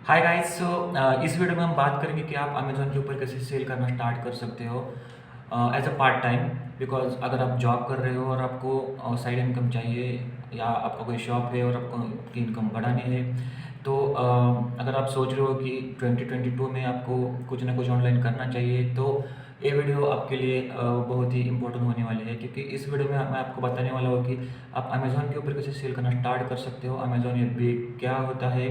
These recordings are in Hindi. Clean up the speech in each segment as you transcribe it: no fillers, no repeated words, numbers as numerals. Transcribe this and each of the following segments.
Hi guys. इस वीडियो में हम बात करेंगे कि आप अमेज़न के ऊपर कैसे सेल करना स्टार्ट कर सकते हो as a part time. Because अगर आप जॉब कर रहे हो और आपको साइड इनकम चाहिए, या आपका कोई शॉप है और आपको आपकी इनकम बढ़ानी है, तो अगर आप सोच रहे हो कि 2022 में आपको कुछ ना कुछ ऑनलाइन करना चाहिए, तो ये वीडियो आपके लिए बहुत ही इंपॉर्टेंट होने वाली है। क्योंकि इस वीडियो में मैं आपको बताने वाला हूँ कि आप अमेज़न के ऊपर कैसे सेल करना स्टार्ट कर सकते हो, अमेज़न FBA क्या होता है,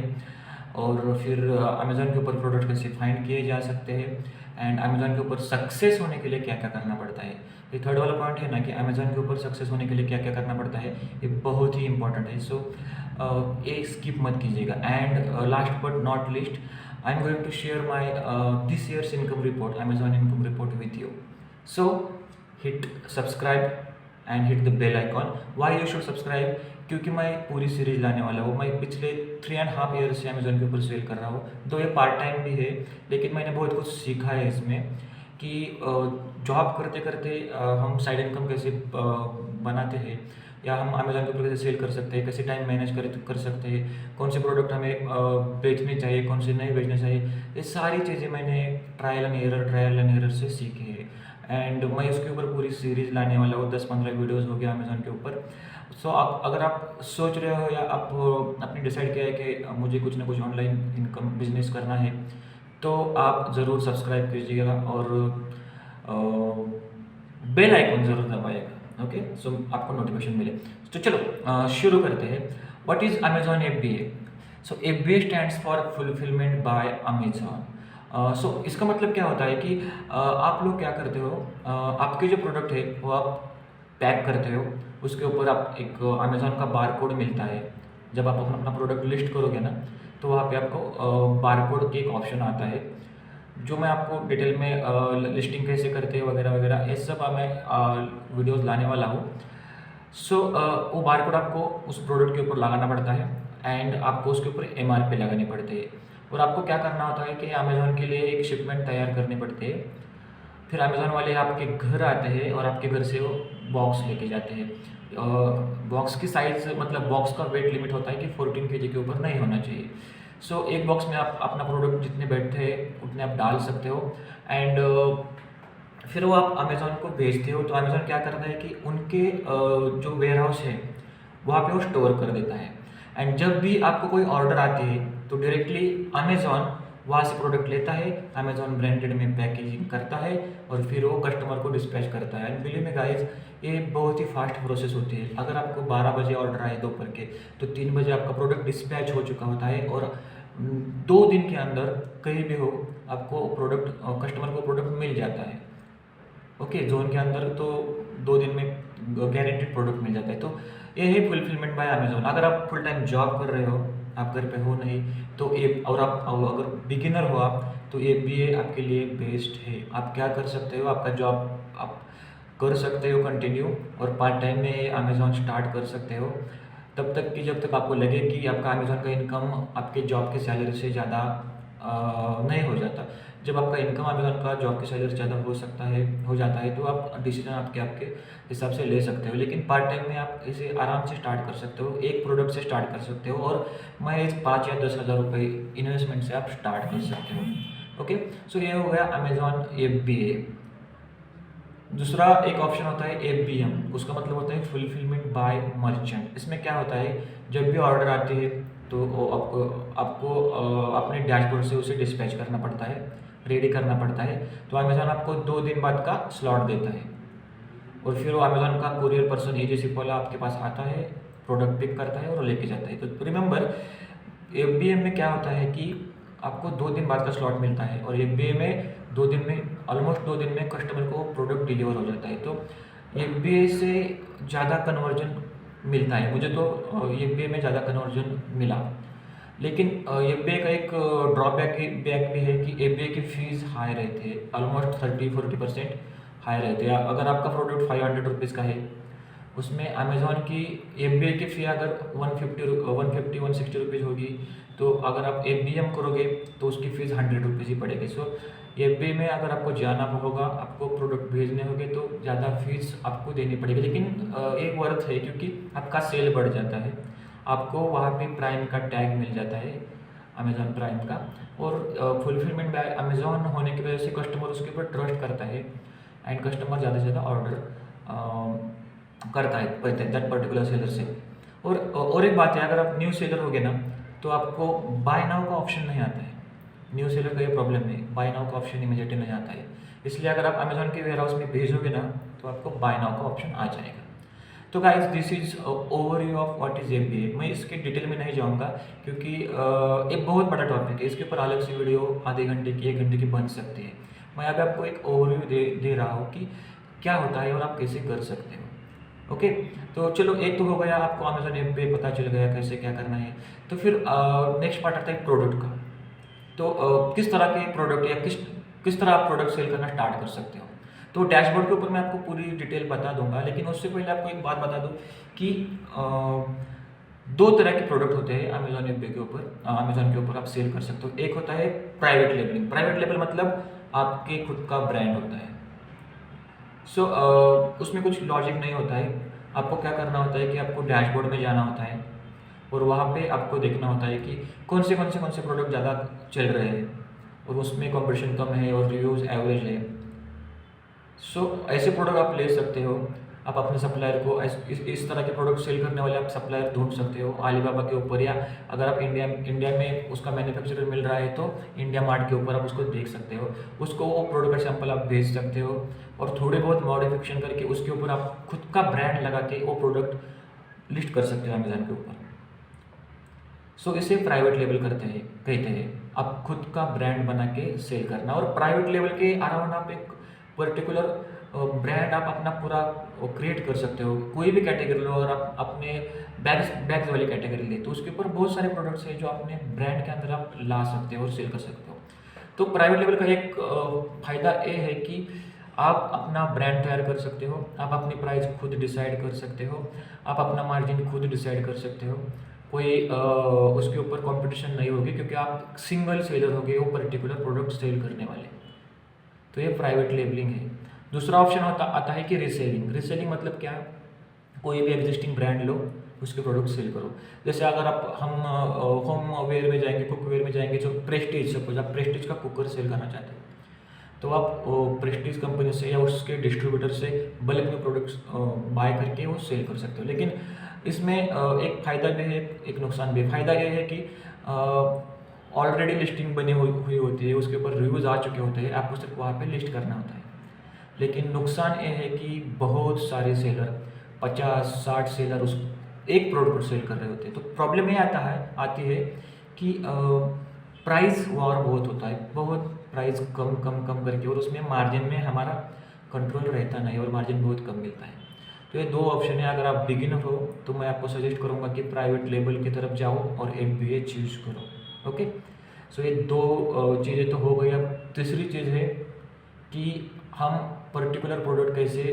और फिर अमेज़न के ऊपर प्रोडक्ट कैसे फाइंड किए जा सकते हैं, एंड अमेज़न के ऊपर सक्सेस होने के लिए क्या क्या करना पड़ता है। ये थर्ड वाला पॉइंट है ना, कि अमेज़न के ऊपर सक्सेस होने के लिए क्या क्या करना पड़ता है, ये बहुत ही इंपॉर्टेंट है। सो ये स्किप मत कीजिएगा। And last but not least, I am going to share my this year's income report, Amazon income report with you. So hit subscribe and hit the bell icon. Why you should subscribe? क्योंकि मैं पूरी सीरीज लाने वाला हूँ। मैं पिछले 3.5 ईयर से अमेज़न के ऊपर सेल कर रहा हूँ। तो ये पार्ट टाइम भी है, लेकिन मैंने बहुत कुछ सीखा है इसमें कि जॉब करते करते हम साइड इनकम कैसे बनाते हैं, या हम अमेज़न के ऊपर कैसे सेल कर सकते हैं, कैसे टाइम मैनेज कर सकते हैं, कौन से प्रोडक्ट हमें बेचने चाहिए, कौन से नहीं बेचने चाहिए। ये सारी चीज़ें मैंने ट्रायल एंड एरर से सीखी है। एंड मैं उसके ऊपर पूरी सीरीज लाने वाला हूँ। 10-15 वीडियोज़ हो गया अमेज़न के ऊपर। सो आप अगर आप सोच रहे हो, या आप आपने डिसाइड किया है कि मुझे कुछ ना कुछ ऑनलाइन इनकम बिजनेस करना है, तो आप ज़रूर सब्सक्राइब कीजिएगा और बेल आइकन ज़रूर दबाइएगा। ओके, सो आपको नोटिफिकेशन मिले। तो चलो शुरू करते हैं। What is Amazon FBA? So FBA stands for fulfilment by Amazon. So इसका मतलब क्या होता है कि आप लोग क्या करते हो, आपके जो प्रोडक्ट है वो आप पैक करते हो, उसके ऊपर आप एक अमेज़न का बार कोड मिलता है। जब आप अपना अपना प्रोडक्ट लिस्ट करोगे ना, तो वहाँ पे आपको बार कोड के एक ऑप्शन आता है, जो मैं आपको डिटेल में लिस्टिंग कैसे करते हैं वगैरह वगैरह, ये सब मैं वीडियोज़ लाने वाला हूँ। सो वो बार कोड आपको उस प्रोडक्ट के ऊपर लगाना पड़ता है, एंड आपको उसके ऊपर MRP लगानी पड़ती है। और आपको क्या करना होता है कि अमेज़न के लिए एक शिपमेंट तैयार करनी पड़ती है। फिर अमेज़न वाले आपके घर आते हैं और आपके घर से वो बॉक्स लेके जाते हैं। बॉक्स की साइज़, मतलब बॉक्स का वेट लिमिट होता है कि 14 केजी के ऊपर नहीं होना चाहिए। सो एक बॉक्स में आप अपना प्रोडक्ट जितने बैठते हैं उतने आप डाल सकते हो। एंड फिर वो आप अमेज़न को भेजते हो, तो अमेज़न क्या करता है कि उनके जो वेयर हाउस है वहाँ पे वो स्टोर कर देता है। एंड जब भी आपको कोई ऑर्डर आती है, तो डायरेक्टली अमेज़न वहाँ से प्रोडक्ट लेता है, अमेज़न ब्रांडेड में पैकेजिंग करता है, और फिर वो कस्टमर को डिस्पैच करता है। एंड बिलीव मी गाइस, ये बहुत ही फास्ट प्रोसेस होती है। अगर आपको 12 बजे ऑर्डर आए दोपहर के, तो 3 बजे आपका प्रोडक्ट डिस्पैच हो चुका होता है, और 2 दिन के अंदर कहीं भी हो आपको प्रोडक्ट, कस्टमर को प्रोडक्ट मिल जाता है। ओके, जोन के अंदर तो 2 दिन में गारंटेड प्रोडक्ट मिल जाता है। तो ये है फुलफिलमेंट बाय अमेज़न। अगर आप फुल टाइम जॉब कर रहे हो, आप घर पे हो नहीं, तो ये, और आप अगर बिगिनर हो आप, तो ये FBA आपके लिए बेस्ट है। आप क्या कर सकते हो, आपका जॉब आप कर सकते हो कंटिन्यू, और पार्ट टाइम में अमेज़न स्टार्ट कर सकते हो, तब तक कि जब तक आपको लगे कि आपका अमेज़न का इनकम आपके जॉब के सैलरी से ज़्यादा नहीं हो जाता। जब आपका इनकम अमेज़न का जॉब की सैलरी ज़्यादा हो जाता है, तो आप डिसीजन आपके आपके हिसाब से ले सकते हो। लेकिन पार्ट टाइम में आप इसे आराम से स्टार्ट कर सकते हो, एक प्रोडक्ट से स्टार्ट कर सकते हो, और महज 5 या 10 हज़ार रुपये इन्वेस्टमेंट से आप स्टार्ट कर सकते हो। ओके, सो ये हो गया अमेज़न FBA। दूसरा एक ऑप्शन होता है FBM, उसका मतलब होता है फुलफिलमेंट बाय मर्चेंट। इसमें क्या होता है, जब भी ऑर्डर आती है, तो वो आपको अपने डैशबोर्ड से उसे डिस्पैच करना पड़ता है, रेडी करना पड़ता है। तो अमेज़न आपको 2 दिन बाद का स्लॉट देता है, और फिर वो अमेज़न का कुरियर पर्सन एजेंसी वाला आपके पास आता है, प्रोडक्ट पिक करता है और लेके जाता है। तो रिमेंबर, FBM में क्या होता है कि आपको 2 दिन बाद का स्लॉट मिलता है, और FBA में 2 दिन में, ऑलमोस्ट 2 दिन में कस्टमर को प्रोडक्ट डिलीवर हो जाता है। तो FBA से ज़्यादा कन्वर्जन मिलता है मुझे, तो FBA में ज़्यादा कन्वर्जन मिला। लेकिन FBA का एक ड्रॉबैक भी है कि FBA की फ़ीस हाई रहती है, ऑलमोस्ट 30-40% हाई रहती है। अगर आपका प्रोडक्ट 500 रुपीज़ का है, उसमें अमेज़न की FBA की फ़ी अगर 150-160 रुपीज़ होगी, तो अगर आप FBM करोगे तो उसकी फ़ीस 100 रुपीज़ ही पड़ेगी। सो FBA में अगर आपको जाना होगा, आपको प्रोडक्ट भेजने होंगे, तो ज़्यादा फ़ीस आपको देनी पड़ेगी। लेकिन एक वर्थ है, क्योंकि आपका सेल बढ़ जाता है, आपको वहाँ पे प्राइम का टैग मिल जाता है, अमेजॉन प्राइम का। और फुलफिलमेंट बाय अमेजॉन होने की वजह से कस्टमर उसके ऊपर ट्रस्ट करता है एंड कस्टमर ज़्यादा से ज़्यादा ऑर्डर करता है दैट पर्टिकुलर सेलर से। और एक बात है, अगर आप न्यू सेलर होगे ना तो आपको बाय नाउ का ऑप्शन नहीं आता है। न्यू सेलर का ये प्रॉब्लम है, बाय नाउ का ऑप्शन इमीडिएटली नहीं आता है। इसलिए अगर आप अमेजॉन के वेयर हाउस में भेजोगे ना तो आपको बाय नाउ का ऑप्शन आ जाएगा। तो guys this is overview of what is FBA. मैं इसके डिटेल में नहीं जाऊंगा क्योंकि एक बहुत बड़ा टॉपिक है, इसके ऊपर अलग से वीडियो आधे घंटे की 1 घंटे की बन सकती है। मैं अभी आपको एक ओवरव्यू दे रहा हूँ कि क्या होता है और आप कैसे कर सकते हो। ओके, तो चलो एक तो हो गया, आपको अमेजोन ऐप पे पता चल गया कैसे क्या करना है। तो फिर नेक्स्ट पार्ट आता है प्रोडक्ट का। तो किस तरह के प्रोडक्ट या किस तरह आप प्रोडक्ट सेल करना स्टार्ट कर सकते हो। तो डैशबोर्ड के ऊपर मैं आपको पूरी डिटेल बता दूंगा, लेकिन उससे पहले आपको एक बात बता दूं कि दो तरह के प्रोडक्ट होते हैं अमेजोन ऐप के ऊपर, अमेजोन के ऊपर आप सेल कर सकते हो। एक होता है प्राइवेट लेबलिंग। प्राइवेट लेबल मतलब आपके खुद का ब्रांड होता है। सो उसमें कुछ लॉजिक नहीं होता है। आपको क्या करना होता है कि आपको डैशबोर्ड में जाना होता है और वहाँ पे आपको देखना होता है कि कौन से प्रोडक्ट ज़्यादा चल रहे हैं और उसमें कंपटीशन कम है और रिव्यूज़ एवरेज है। सो ऐसे प्रोडक्ट आप ले सकते हो। आप अपने सप्लायर को इस तरह के प्रोडक्ट सेल करने वाले आप सप्लायर ढूंढ सकते हो अलीबाबा के ऊपर, या अगर आप इंडिया में उसका मैन्युफैक्चरर मिल रहा है तो इंडिया मार्ट के ऊपर आप उसको देख सकते हो। उसको वो प्रोडक्ट का सैंपल आप भेज सकते हो और थोड़े बहुत मॉडिफिकेशन करके उसके ऊपर आप खुद का ब्रांड लगा के वो प्रोडक्ट लिस्ट कर सकते हो अमेजन के ऊपर। सो इसे प्राइवेट लेबल कहते हैं। आप खुद का ब्रांड बना के सेल करना, और प्राइवेट लेवल के अराउंड आप एक पर्टिकुलर ब्रांड आप अपना पूरा क्रिएट कर सकते हो। कोई भी कैटेगरी लो, और आप अपने बैग्स वाली कैटेगरी ले तो उसके ऊपर बहुत सारे प्रोडक्ट्स हैं जो अपने ब्रांड के अंदर आप ला सकते हो और सेल कर सकते हो। तो प्राइवेट लेवल का एक फ़ायदा ये है कि आप अपना ब्रांड तैयार कर सकते हो, आप अपनी प्राइस खुद डिसाइड कर सकते हो, आप अपना मार्जिन खुद डिसाइड कर सकते हो। कोई उसके ऊपर कंपटीशन नहीं होगी क्योंकि आप सिंगल सेलर होगे वो पर्टिकुलर प्रोडक्ट सेल करने वाले। तो ये प्राइवेट लेबलिंग है। दूसरा ऑप्शन आता है कि रीसेलिंग। रीसेलिंग मतलब क्या, कोई भी एग्जिस्टिंग ब्रांड लो, उसके प्रोडक्ट सेल करो। जैसे अगर हम होम वेयर में जाएंगे, कुक वेयर में जाएंगे, जो प्रेस्टीज, सपोज आप प्रेस्टीज का कुकर सेल करना चाहते हो तो आप प्रेस्टीज कंपनी से या उसके डिस्ट्रीब्यूटर से बल्क में प्रोडक्ट्स बाय करके वो सेल कर सकते हो। लेकिन इसमें एक फ़ायदा भी है, एक नुकसान भी है। फ़ायदा ये है कि ऑलरेडी लिस्टिंग बनी हुई होती है, उसके ऊपर रिव्यूज़ आ चुके होते हैं, आपको सिर्फ वहाँ पे लिस्ट करना होता है। लेकिन नुकसान ये है कि बहुत सारे सेलर, 50-60 सेलर उस एक प्रोडक्ट को सेल कर रहे होते हैं। तो प्रॉब्लम ये आती है कि प्राइस वॉर बहुत होता है, बहुत प्राइस कम करके, और उसमें मार्जिन में हमारा कंट्रोल रहता नहीं और मार्जिन बहुत कम मिलता है। तो ये दो ऑप्शन है। अगर आप बिगिनर हो तो मैं आपको सजेस्ट करूँगा कि प्राइवेट लेबल की तरफ जाओ और एफबीए चूज करो। ओके, सो ये दो चीज़ें तो हो गई। अब तीसरी चीज़ है कि हम पर्टिकुलर प्रोडक्ट कैसे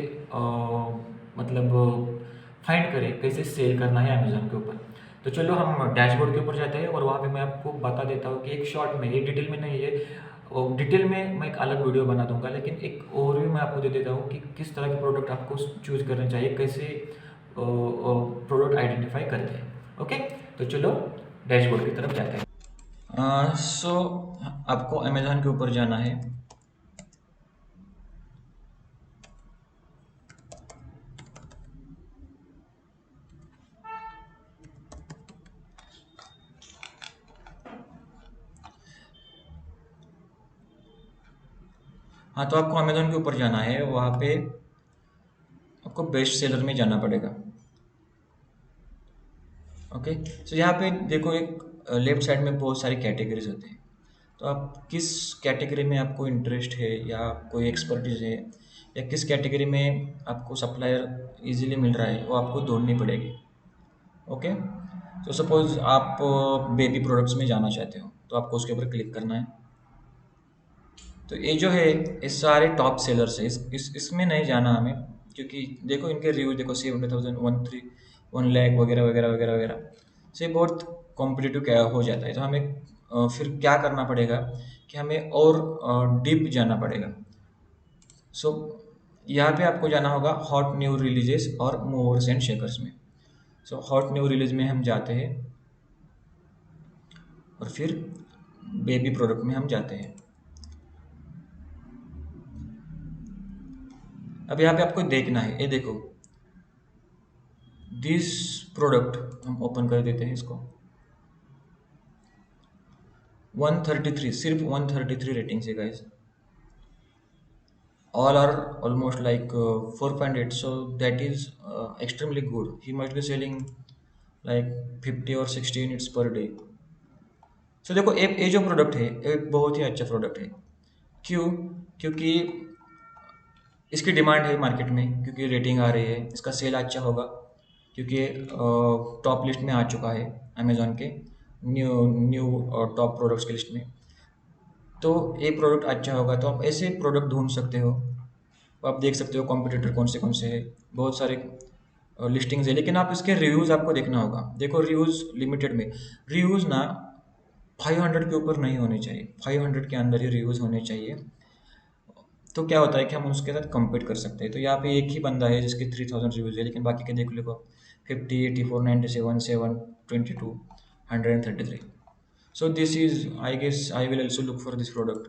मतलब फाइंड करें, कैसे सेल करना है अमेजोन के ऊपर। तो चलो हम डैशबोर्ड के ऊपर जाते हैं और वहाँ पे मैं आपको बता देता हूँ कि एक शॉर्ट में, ये डिटेल में नहीं है, और डिटेल में मैं एक अलग वीडियो बना दूंगा, लेकिन एक ओवरव्यू मैं आपको दे देता हूँ कि किस तरह के प्रोडक्ट आपको चूज करने चाहिए, कैसे प्रोडक्ट आइडेंटिफाई करते हैं। ओके, तो चलो डैशबोर्ड की तरफ जाते हैं। सो आपको अमेजोन के ऊपर जाना है। हाँ, तो आपको अमेजोन के ऊपर जाना है, वहाँ पे आपको बेस्ट सेलर में जाना पड़ेगा। ओके, तो यहाँ पे देखो एक लेफ्ट साइड में बहुत सारी कैटेगरीज होते हैं। तो आप किस कैटेगरी में आपको इंटरेस्ट है या कोई एक्सपर्टीज है या किस कैटेगरी में आपको सप्लायर इजीली मिल रहा है वो आपको ढूंढनी पड़ेगी। ओके, तो सपोज आप बेबी प्रोडक्ट्स में जाना चाहते हो तो आपको उसके ऊपर क्लिक करना है। तो ये जो है ये सारे टॉप सेलर्स है, इसमें नहीं जाना हमें, क्योंकि देखो इनके रिव्यू देखो 70,000, 1 लाख वगैरह वगैरह वगैरह वगैरह से बहुत कॉम्पिटिटिव क्या हो जाता है। तो हमें फिर क्या करना पड़ेगा कि हमें और डीप जाना पड़ेगा। सो यहाँ पे आपको जाना होगा हॉट न्यू रिलीजेस और मूवर्स एंड शेकर्स में। सो हॉट न्यू रिलीज में हम जाते हैं और फिर बेबी प्रोडक्ट में हम जाते हैं। अब यहाँ पे आपको देखना है, ये देखो दिस प्रोडक्ट, हम ओपन कर देते हैं इसको। 133, सिर्फ 133 रेटिंग्स है guys. All are almost like 4.8, so that is extremely good. He must be selling like 50 or 60 units per day. So देखो ये जो प्रोडक्ट है एक बहुत ही अच्छा प्रोडक्ट है। क्यों? क्योंकि इसकी डिमांड है मार्केट में, क्योंकि रेटिंग आ रही है, इसका सेल अच्छा होगा, क्योंकि टॉप लिस्ट में आ चुका है अमेजोन के न्यू न्यू टॉप प्रोडक्ट्स की लिस्ट में। तो ये प्रोडक्ट अच्छा होगा, तो आप ऐसे प्रोडक्ट ढूंढ सकते हो। आप देख सकते हो कॉम्पिटिटर कौन से हैं, बहुत सारे लिस्टिंग्स है, लेकिन आप इसके रिव्यूज़ आपको देखना होगा। देखो रिव्यूज़ लिमिटेड में, रिव्यूज़ ना 500 के ऊपर नहीं होने चाहिए, 500 के अंदर ही रिव्यूज़ होने चाहिए। तो क्या होता है कि हम उसके साथ compete कर सकते हैं। तो यहाँ पे एक ही बंदा है जिसके 3000 रिव्यूज़ है, लेकिन बाकी के देख लो 50, 84, 97, 7, 22, 133। So this is, I guess I will also look for this product,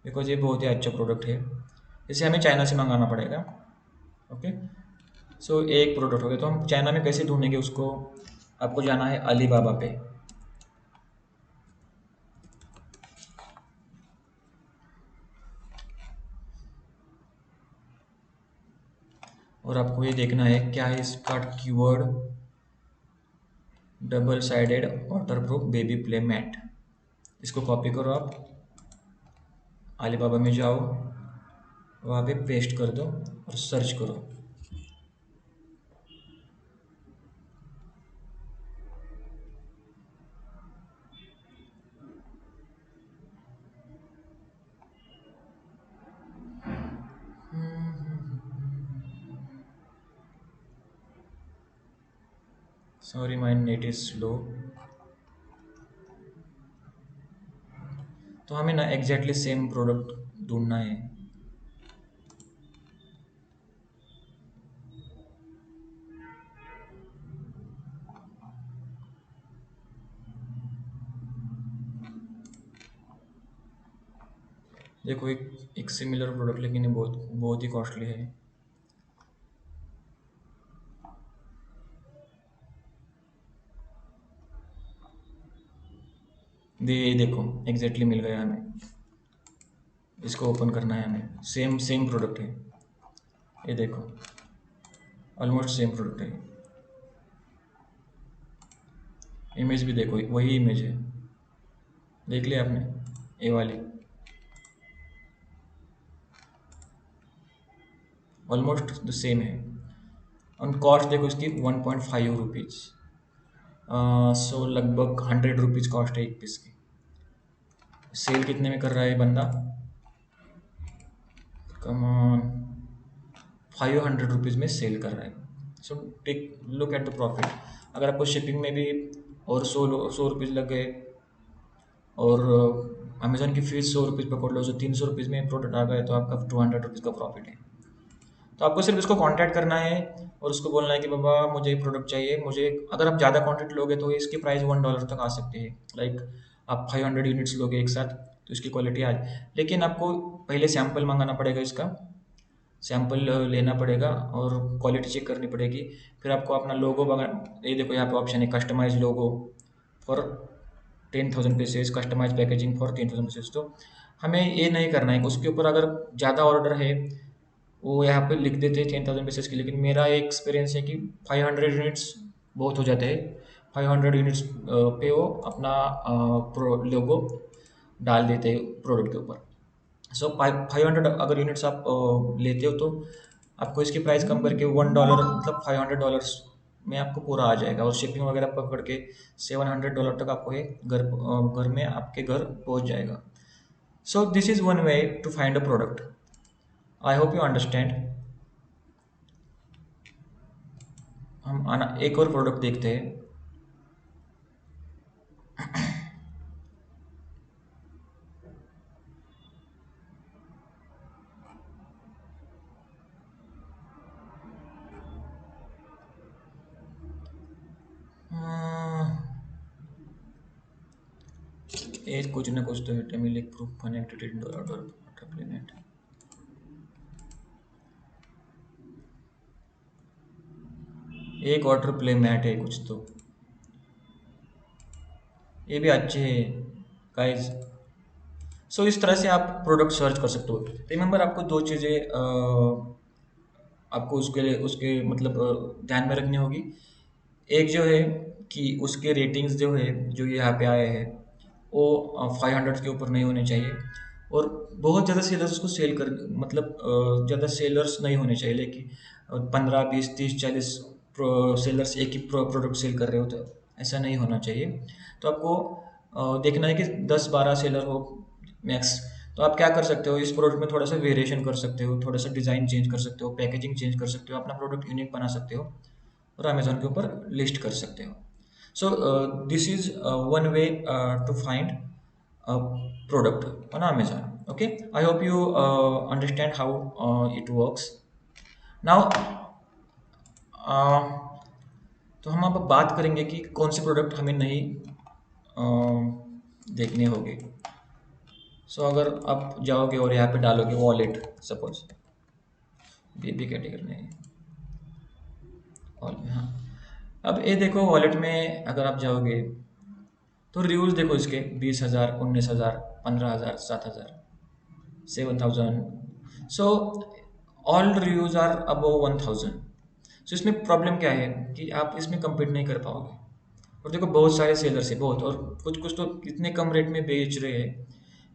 because ये बहुत ही अच्छा प्रोडक्ट है। इसे हमें चाइना से मंगाना पड़ेगा। ओके, सो एक प्रोडक्ट हो गया। तो हम चाइना में कैसे ढूंढेंगे उसको? आपको जाना है अलीबाबा पे। और आपको ये देखना है क्या है इसका keyword, double sided waterproof baby play mat. इसको कॉपी करो, आप अलीबाबा में जाओ, वहाँ पे पेस्ट कर दो और सर्च करो। Sorry my net is slow. तो हमें ना एग्जैक्टली सेम प्रोडक्ट ढूंढना है। देखो एक सिमिलर प्रोडक्ट, लेकिन ये बहुत बहुत ही कॉस्टली है। ये देखो एग्जैक्टली मिल गया हमें। इसको ओपन करना है हमें, सेम सेम प्रोडक्ट है, ये देखो ऑलमोस्ट सेम प्रोडक्ट है। इमेज भी देखो वही इमेज है, देख लिया आपने, ये वाली ऑलमोस्ट द सेम है। और कॉस्ट देखो इसकी 1.5 रुपीज़, सो लगभग 100 रुपीज़ कॉस्ट है एक पीस की। सेल कितने में कर रहा है ये बंदा? कम ऑन, 500 रुपीज़ में सेल कर रहा है। So take look at the profit. अगर आपको शिपिंग में भी और 100 रुपीज़ लग गए, और अमेजोन की फीस 100 रुपीज़ पकड़ लो, तो 300 रुपीज़ में प्रोडक्ट आ गए, तो आपका 200 रुपीज़ का प्रॉफिट है। तो आपको सिर्फ इसको कांटेक्ट करना है और उसको बोलना है कि बाबा मुझे ये प्रोडक्ट चाहिए। मुझे, अगर आप ज़्यादा क्वांटिटी लोगे तो इसकी प्राइस $1 तक आ सकती है। लाइक आप 500 यूनिट्स लोगे एक साथ, तो इसकी क्वालिटी आज, लेकिन आपको पहले सैंपल मंगाना पड़ेगा, इसका सैंपल लेना पड़ेगा और क्वालिटी चेक करनी पड़ेगी। फिर आपको अपना लोगो वगैरह, ये देखो यहाँ पे ऑप्शन है customise logo for 10,000 pieces, customise packaging for 10,000 pieces. तो हमें ये नहीं करना है। उसके ऊपर अगर ज़्यादा ऑर्डर है, वो यहाँ पे लिख देते हैं 10,000 पीसेस की, लेकिन मेरा एक एक्सपीरियंस है कि 500 यूनिट्स बहुत हो जाते हैं। 500 यूनिट्स पे वो अपना लोगो डाल देते हैं प्रोडक्ट के ऊपर। सो 500 अगर यूनिट्स आप लेते हो, तो आपको इसकी प्राइस कम करके $1, मतलब $500 में आपको पूरा आ जाएगा, और शिपिंग वगैरह पकड़ के $700 तक आपको ये घर में आपके घर पहुंच जाएगा। So this is one way to find a product. I hope you understand. हम आना एक और प्रोडक्ट देखते हैं। ये कुछ ना कुछ तो है, मिले प्रूफ कनेक्टेड पेमेंट। एक ऑर्डर प्ले मैट है कुछ तो, ये भी अच्छे है गाइस। सो इस तरह से आप प्रोडक्ट सर्च कर सकते हो। रिमेंबर आपको दो चीज़ें आपको उसके लिए उसके मतलब ध्यान में रखनी होगी। एक जो है कि उसके रेटिंग्स जो है जो यहाँ पे आए हैं वो 500 के ऊपर नहीं होने चाहिए, और बहुत ज़्यादा सेलर्स उसको सेल कर मतलब ज़्यादा सेलर्स नहीं होने चाहिए, लेकिन 15 20 30 40 सेलर्स एक ही प्रोडक्ट सेल कर रहे हो तो ऐसा नहीं होना चाहिए। तो आपको देखना है कि 10 12 सेलर हो मैक्स। तो आप क्या कर सकते हो, इस प्रोडक्ट में थोड़ा सा वेरिएशन कर सकते हो, थोड़ा सा डिज़ाइन चेंज कर सकते हो, पैकेजिंग चेंज कर सकते हो, अपना प्रोडक्ट यूनिक बना सकते हो और अमेजोन के ऊपर लिस्ट कर सकते हो। So this is one way to find product on Amazon. Okay, I hope you understand how it works now. तो हम अब बात करेंगे कि कौन से प्रोडक्ट हमें नहीं देखने होंगे। सो अगर आप जाओगे और यहाँ पे डालोगे वॉलेट, सपोज बेबी कैटेगरी में और हाँ, अब ये देखो वॉलेट में अगर आप जाओगे तो रिव्यूज़ देखो इसके 20,000 19,000 15,000 7,000 7,000। So all reviews are above 1,000। सो इसमें प्रॉब्लम क्या है कि आप इसमें compete नहीं कर पाओगे। और देखो बहुत सारे सेलर्स है बहुत, और कुछ कुछ तो इतने कम रेट में बेच रहे हैं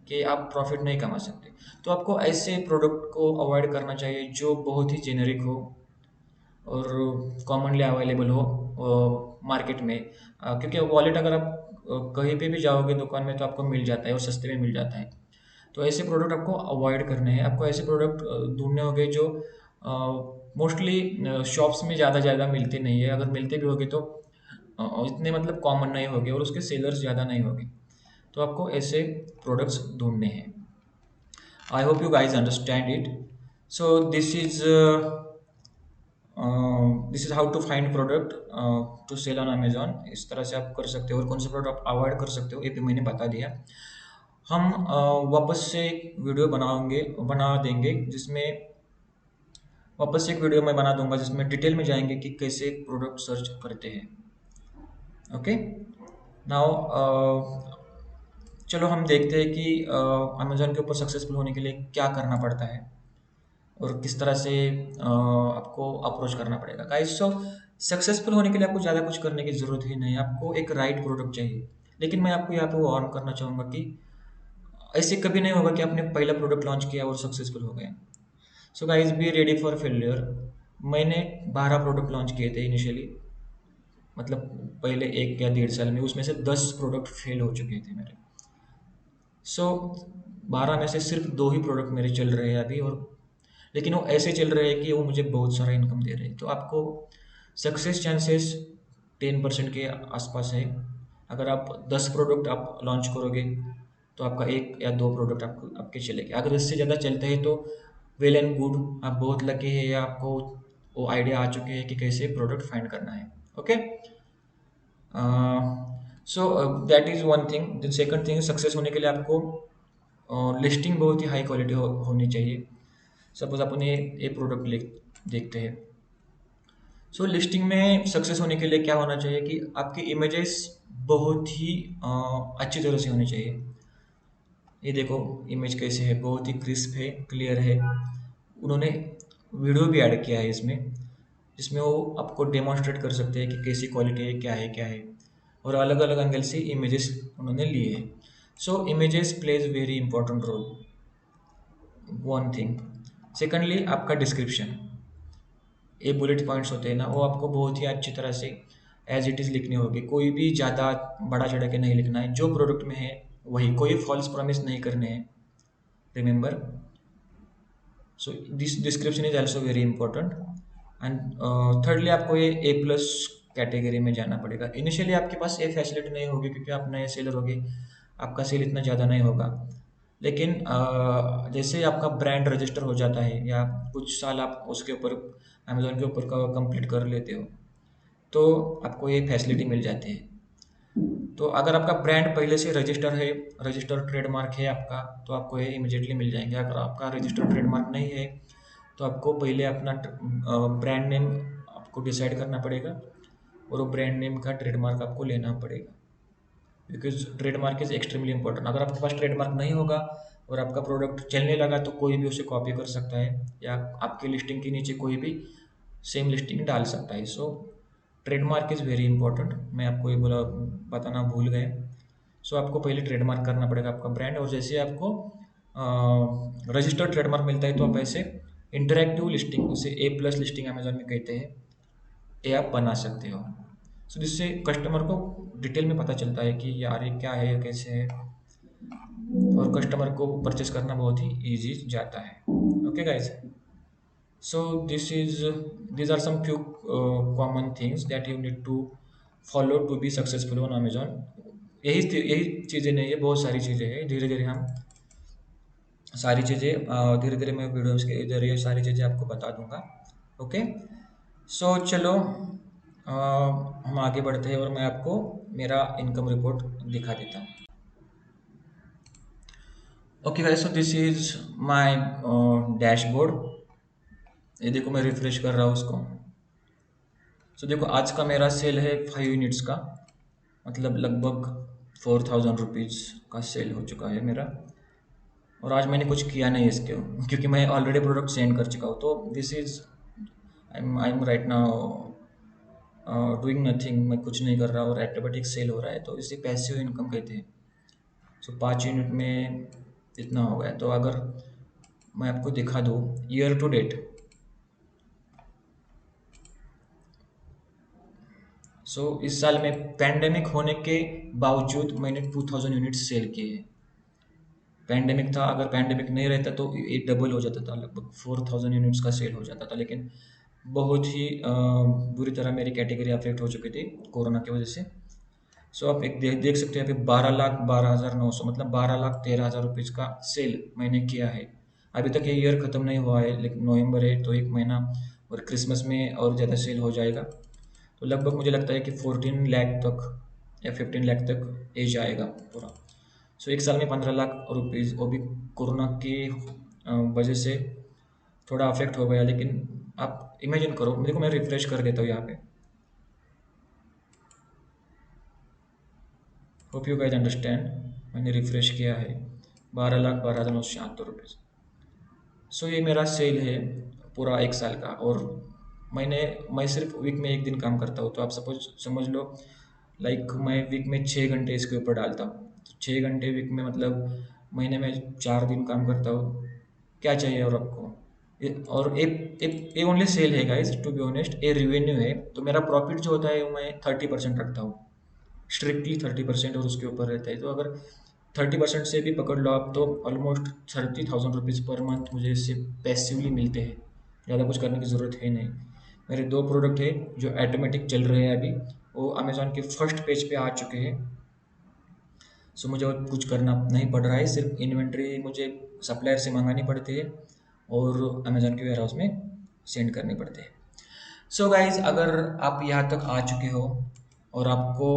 कि आप प्रॉफिट नहीं कमा सकते। तो आपको ऐसे प्रोडक्ट को अवॉइड करना चाहिए जो बहुत ही जेनेरिक हो और कॉमनली अवेलेबल हो मार्केट में। क्योंकि वॉलेट अगर आप कहीं पे भी जाओगे दुकान में तो आपको मिल जाता है और सस्ते में मिल जाता है। तो ऐसे प्रोडक्ट आपको अवॉइड करने हैं, आपको ऐसे प्रोडक्ट ढूंढने होंगे जो मोस्टली शॉप्स में ज़्यादा मिलते नहीं है। अगर मिलते भी होंगे तो इतने मतलब कॉमन नहीं होंगे और उसके सेलर्स ज़्यादा नहीं होंगे। तो आपको ऐसे प्रोडक्ट्स ढूंढने हैं। I hope you guys understand it. So this is how to find product to sell on Amazon. इस तरह से आप कर सकते हो, और कौन से प्रोडक्ट आप अवॉइड कर सकते हो ये भी मैंने बता दिया। हम वापस से एक वीडियो बना देंगे जिसमें वापस से एक वीडियो मैं बना दूंगा जिसमें डिटेल में जाएंगे कि कैसे प्रोडक्ट सर्च करते हैं। ओके, नाउ चलो हम देखते हैं कि अमेजोन के ऊपर सक्सेसफुल होने के लिए क्या करना पड़ता है और किस तरह से आपको अप्रोच करना पड़ेगा। गाइस, सो सक्सेसफुल होने के लिए आपको ज़्यादा कुछ करने की ज़रूरत ही नहीं है, आपको एक राइट प्रोडक्ट चाहिए। लेकिन मैं आपको यहाँ पे वार्न करना चाहूँगा कि ऐसे कभी नहीं होगा कि आपने पहला प्रोडक्ट लॉन्च किया और सक्सेसफुल हो गया। So guys, be ready for failure. मैंने 12 प्रोडक्ट लॉन्च किए थे इनिशियली, मतलब पहले 1 या 1.5 साल में, उसमें से 10 प्रोडक्ट फेल हो चुके थे मेरे। सो 12 में से सिर्फ 2 ही प्रोडक्ट मेरे चल रहे हैं अभी, और लेकिन वो ऐसे चल रहे हैं कि वो मुझे बहुत सारा इनकम दे रहे हैं। तो आपको सक्सेस चांसेस 10% के आसपास है। अगर आप 10 प्रोडक्ट आप लॉन्च करोगे तो आपका 1 या 2 प्रोडक्ट आपके चलेंगे। अगर इससे ज़्यादा चलते हैं तो वेल एंड गुड, आप बहुत लकी है या आपको वो आइडिया आ चुके हैं कि कैसे प्रोडक्ट फाइंड करना है। Okay, so that is one thing. The second thing, success होने के लिए आपको लिस्टिंग बहुत ही हाई क्वालिटी होनी चाहिए। सपोज अपन ये प्रोडक्ट देखते हैं। सो लिस्टिंग में सक्सेस होने के लिए क्या होना चाहिए कि आपके इमेजेस बहुत ही अच्छी तरह से होनी चाहिए। ये देखो इमेज कैसे है, बहुत ही क्रिस्प है, क्लियर है। उन्होंने वीडियो भी ऐड किया है इसमें, जिसमें वो आपको डेमोन्स्ट्रेट कर सकते हैं कि कैसी क्वालिटी है, क्या है, और अलग अलग एंगल से इमेजेस उन्होंने लिए हैं। So images plays very important role, one thing. Secondly, आपका डिस्क्रिप्शन, ये बुलेट पॉइंट्स होते हैं ना, वो आपको बहुत ही अच्छी तरह से एज इट इज़ लिखनी होगी। कोई भी ज़्यादा बड़ा चढ़ा के नहीं लिखना है, जो प्रोडक्ट में है वही, कोई फॉल्स प्रॉमिस नहीं करने हैं, remember. So this description is also very important. And thirdly, आपको ये A+ कैटेगरी में जाना पड़ेगा। इनिशियली आपके पास ये फैसिलिटी नहीं होगी क्योंकि आप नए सेलर होगे, आपका सेल इतना ज़्यादा नहीं होगा। लेकिन जैसे आपका ब्रांड रजिस्टर हो जाता है या कुछ साल आप उसके ऊपर अमेजोन के ऊपर का कंप्लीट कर लेते हो तो आपको ये फैसिलिटी मिल जाती है। तो अगर आपका ब्रांड पहले से रजिस्टर है, रजिस्टर ट्रेडमार्क है आपका, तो आपको ये इमीडिएटली मिल जाएंगे। अगर आपका रजिस्टर ट्रेडमार्क नहीं है तो आपको पहले अपना ब्रांड नेम आपको डिसाइड करना पड़ेगा और वो ब्रांड नेम का ट्रेडमार्क आपको लेना पड़ेगा, because trademark is extremely important. अगर आपके पास ट्रेडमार्क नहीं होगा और आपका प्रोडक्ट चलने लगा तो कोई भी उसे कॉपी कर सकता है या आपकी लिस्टिंग के नीचे कोई भी सेम लिस्टिंग डाल सकता है। सो ट्रेडमार्क इज़ वेरी इंपॉर्टेंट। मैं आपको ये बोला बताना भूल गए। सो आपको पहले ट्रेडमार्क करना पड़ेगा आपका ब्रांड, और जैसे आपको रजिस्टर्ड ट्रेडमार्क मिलता है तो आप ऐसे इंटरैक्टिव लिस्टिंग, उसे A+ लिस्टिंग अमेजोन में कहते हैं, ये आप बना सकते हो। सो जिससे कस्टमर को डिटेल में पता चलता है कि यार ये क्या है, कैसे है, और कस्टमर को परचेस करना बहुत ही ईजी जाता है। Okay guys, so these are some few common things that you need to follow to be successful on Amazon। यही चीज़ें नहीं है, बहुत सारी चीज़ें हैं। धीरे धीरे हम सारी चीज़ें धीरे धीरे मैं वीडियोस के जरिए सारी चीज़ें आपको बता दूंगा। ओके, सो चलो हम आगे बढ़ते हैं और मैं आपको मेरा इनकम रिपोर्ट दिखा देता हूँ। Okay guys, so this is my dashboard. ये देखो मैं रिफ्रेश कर रहा हूँ उसको। सो देखो आज का मेरा सेल है 5 यूनिट्स का, मतलब लगभग 4000 रुपीज़ का सेल हो चुका है मेरा। और आज मैंने कुछ किया नहीं इसके, क्योंकि मैं ऑलरेडी प्रोडक्ट सेंड कर चुका हूँ। तो this is I am right now doing nothing, मैं कुछ नहीं कर रहा और ऑटोमेटिक सेल हो रहा है, तो इसे पैसिव इनकम कहते हैं। सो 5 यूनिट में इतना हो गया। तो अगर मैं आपको दिखा दूँ ईयर टू डेट, सो इस साल में पैंडेमिक होने के बावजूद मैंने 2000 यूनिट्स सेल किए हैं। पैंडेमिक था, अगर पैंडेमिक नहीं रहता तो ये डबल हो जाता था, लगभग 4000 यूनिट्स का सेल हो जाता था। लेकिन बहुत ही बुरी तरह मेरी कैटेगरी अफेक्ट हो चुकी थी कोरोना की वजह से। सो आप एक देख सकते हैं अभी 12,12,900, मतलब 12,13,000 रुपीज़ का सेल मैंने किया है। अभी तक ये ईयर ख़त्म नहीं हुआ है, लेकिन नवंबर है तो 1 महीना और क्रिसमस में और ज़्यादा सेल हो जाएगा। तो लगभग मुझे लगता है कि 14 लाख तक या 15 लाख तक ए जाएगा पूरा। सो एक साल में 15 लाख रुपीज़, वो भी कोरोना की वजह से थोड़ा अफेक्ट हो गया। लेकिन आप इमेजिन करो, देखो मैं रिफ्रेश कर देता हूँ यहाँ पे। होप यू गाइज अंडरस्टैंड, मैंने रिफ्रेश किया है 12,12,976 रुपीज़। सो ये मेरा सेल है पूरा एक साल का। और मैं सिर्फ वीक में 1 दिन काम करता हूँ, तो आप सपोज समझ लो लाइक मैं वीक में 6 घंटे इसके ऊपर डालता हूँ। तो 6 घंटे वीक में मतलब महीने में 4 दिन काम करता हूँ। क्या चाहिए और आपको और ये ओनली सेल है गाइज, टू बी ऑनेस्ट ये रिवेन्यू है। तो मेरा प्रॉफिट जो होता है वो मैं 30% रखता हूँ, स्ट्रिक्टली 30%, और उसके ऊपर रहता है। तो अगर 30% से भी पकड़ लो आप, तो ऑलमोस्ट 30,000 रुपीज़ पर मंथ मुझे इससे पैसिवली मिलते हैं। ज़्यादा कुछ करने की ज़रूरत है नहीं। मेरे 2 प्रोडक्ट है जो ऑटोमेटिक चल रहे हैं अभी, वो अमेज़ॉन के फर्स्ट पेज पे आ चुके हैं। सो मुझे और कुछ करना नहीं पड़ रहा है, सिर्फ इन्वेंट्री मुझे सप्लायर से मंगानी पड़ती है और अमेज़ॉन के वेयर हाउस में सेंड करने पड़ते हैं। सो गाइज, अगर आप यहाँ तक आ चुके हो और आपको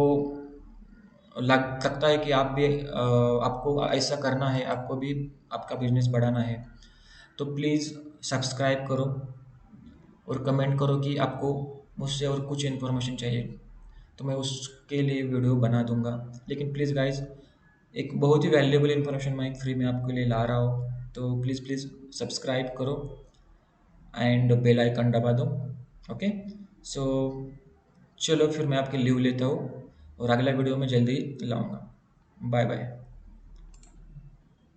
लगता है कि आप भी आपको ऐसा करना है, आपको भी आपका बिजनेस बढ़ाना है, तो प्लीज़ सब्सक्राइब करो और कमेंट करो कि आपको मुझसे और कुछ इन्फॉर्मेशन चाहिए, तो मैं उसके लिए वीडियो बना दूंगा। लेकिन प्लीज़ गाइज, एक बहुत ही वैल्यूएबल इन्फॉर्मेशन मैं फ्री में आपके लिए ला रहा हूँ, तो प्लीज़ सब्सक्राइब करो एंड बेल आइकन दबा दो। ओके, सो चलो फिर मैं आपके लीव लेता हूँ और अगला वीडियो में जल्दी लाऊंगा। Bye bye.